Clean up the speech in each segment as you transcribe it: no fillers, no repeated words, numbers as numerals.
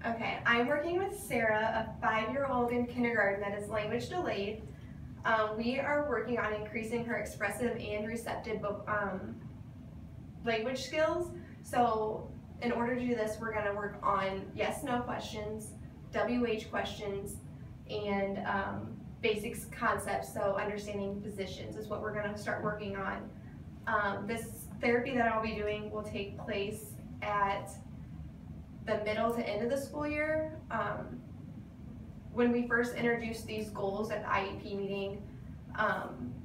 Okay, I'm working with Sarah, a 5-year-old in kindergarten that is language delayed. We are working on increasing her expressive and receptive language skills. So in order to do this, we're going to work on yes/no questions, WH questions, and basics concepts, so understanding positions is what we're going to start working on. This therapy that I'll be doing will take place at the middle to end of the school year. When we first introduced these goals at the IEP meeting,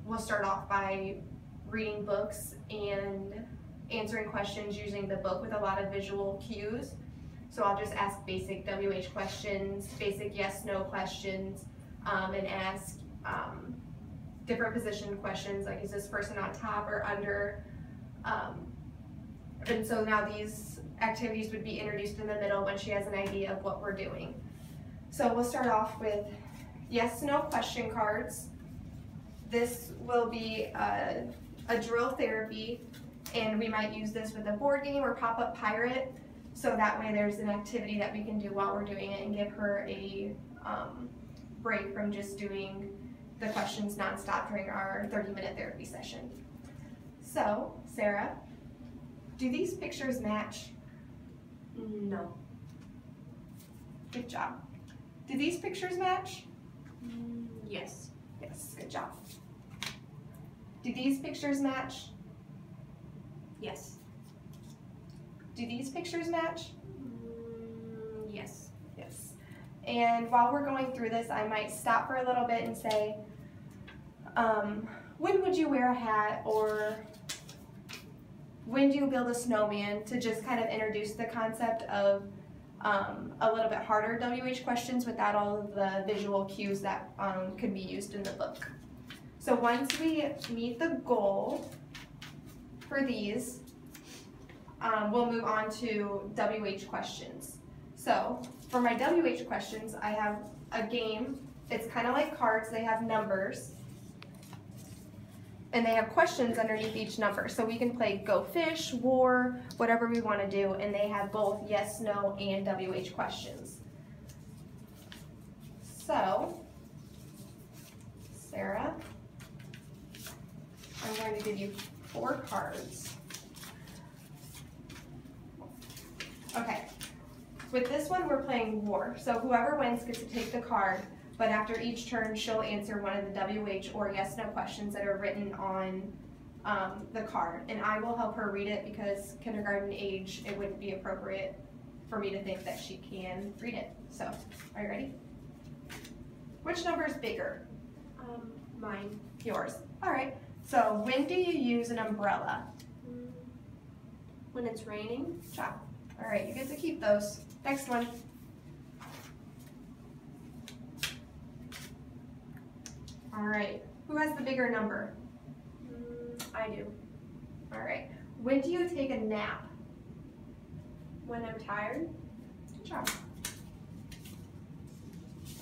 we'll start off by reading books and answering questions using the book with a lot of visual cues. So I'll just ask basic WH questions, basic yes/no questions, and ask different position questions, like is this person on top or under? And so now these activities would be introduced in the middle when she has an idea of what we're doing. So we'll start off with yes/no question cards. This will be a drill therapy, and we might use this with a board game or pop-up pirate, so that way there's an activity that we can do while we're doing it and give her a break from just doing the questions nonstop during our 30-minute therapy session. So, Sarah, do these pictures match? No. Good job. Do these pictures match? Yes. Yes, good job. Do these pictures match? Yes. Do these pictures match? Yes. Yes. And while we're going through this, I might stop for a little bit and say, when would you wear a hat, or when do you build a snowman, to just kind of introduce the concept of a little bit harder WH questions without all of the visual cues that could be used in the book. So once we meet the goal for these, we'll move on to WH questions. So for my WH questions, I have a game. It's kind of like cards. They have numbers, and they have questions underneath each number. So we can play Go Fish, War, whatever we want to do, and they have both yes, no, and WH questions. So, Sarah, I'm going to give you 4 cards. Okay, with this one we're playing War. So whoever wins gets to take the card, but after each turn she'll answer one of the WH or yes/no questions that are written on the card. And I will help her read it, because kindergarten age, it wouldn't be appropriate for me to think that she can read it. So, are you ready? Which number is bigger? Mine. Yours. All right. So when do you use an umbrella? When it's raining. Good job. All right, you get to keep those. Next one. All right, who has the bigger number? I do. All right, when do you take a nap? When I'm tired. Good job.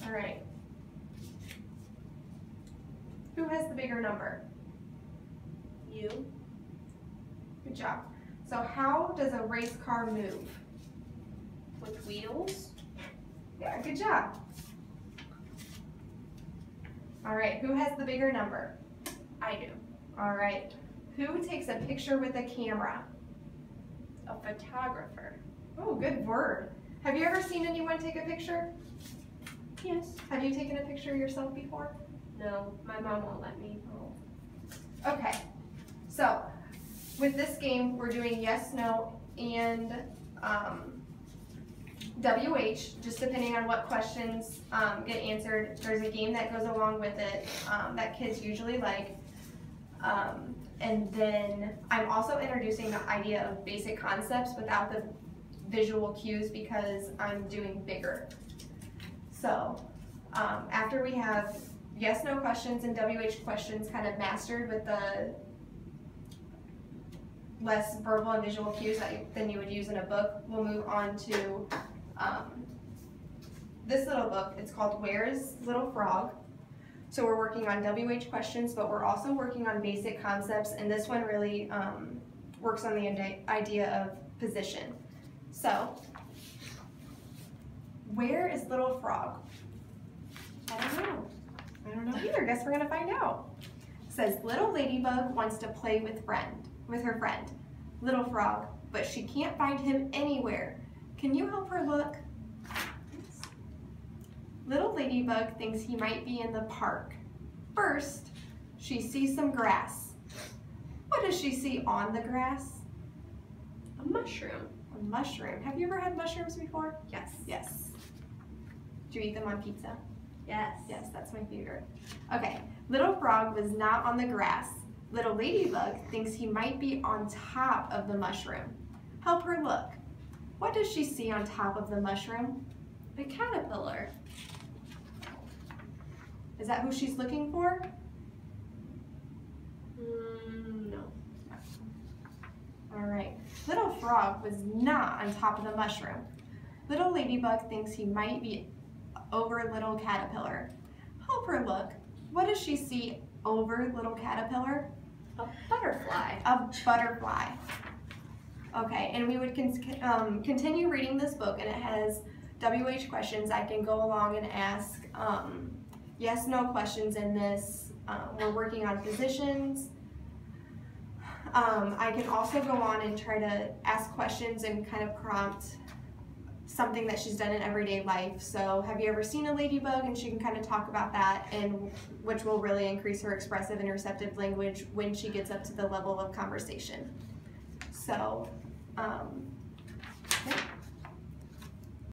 All right. Who has the bigger number? You. Good job. So how does a race car move? With wheels. Yeah, good job. All right, who has the bigger number? I do. All right, who takes a picture with a camera? A photographer. Oh, good word. Have you ever seen anyone take a picture? Yes. Have you taken a picture yourself before? No, my mom won't let me. Oh. Okay, so with this game, we're doing yes, no, and WH, just depending on what questions get answered. There's a game that goes along with it that kids usually like. And then I'm also introducing the idea of basic concepts without the visual cues, because I'm doing bigger. So after we have yes, no questions and WH questions kind of mastered with the less verbal and visual cues than you would use in a book, we'll move on to this little book. It's called Where's Little Frog? So we're working on WH questions, but we're also working on basic concepts, and this one really works on the idea of position. So Where is Little Frog? I don't know. I don't know either. Guess we're gonna find out. It says little ladybug wants to play with her friend, Little Frog, but she can't find him anywhere. Can you help her look? Little ladybug thinks he might be in the park. First, she sees some grass. What does she see on the grass? A mushroom. A mushroom. Have you ever had mushrooms before? Yes. Yes. Do you eat them on pizza? Yes. Yes, that's my favorite. Okay, Little Frog was not on the grass. Little Ladybug thinks he might be on top of the mushroom. Help her look. What does she see on top of the mushroom? A caterpillar. Is that who she's looking for? No. All right, Little Frog was not on top of the mushroom. Little Ladybug thinks he might be over Little Caterpillar. Help her look. What does she see over Little Caterpillar? A butterfly. A butterfly. Okay, and we would continue reading this book, and it has WH questions. I can go along and ask yes/no questions in this. We're working on positions. I can also go on and try to ask questions and kind of prompt something that she's done in everyday life. So have you ever seen a ladybug? And she can kind of talk about that, and which will really increase her expressive and receptive language when she gets up to the level of conversation. So, yeah.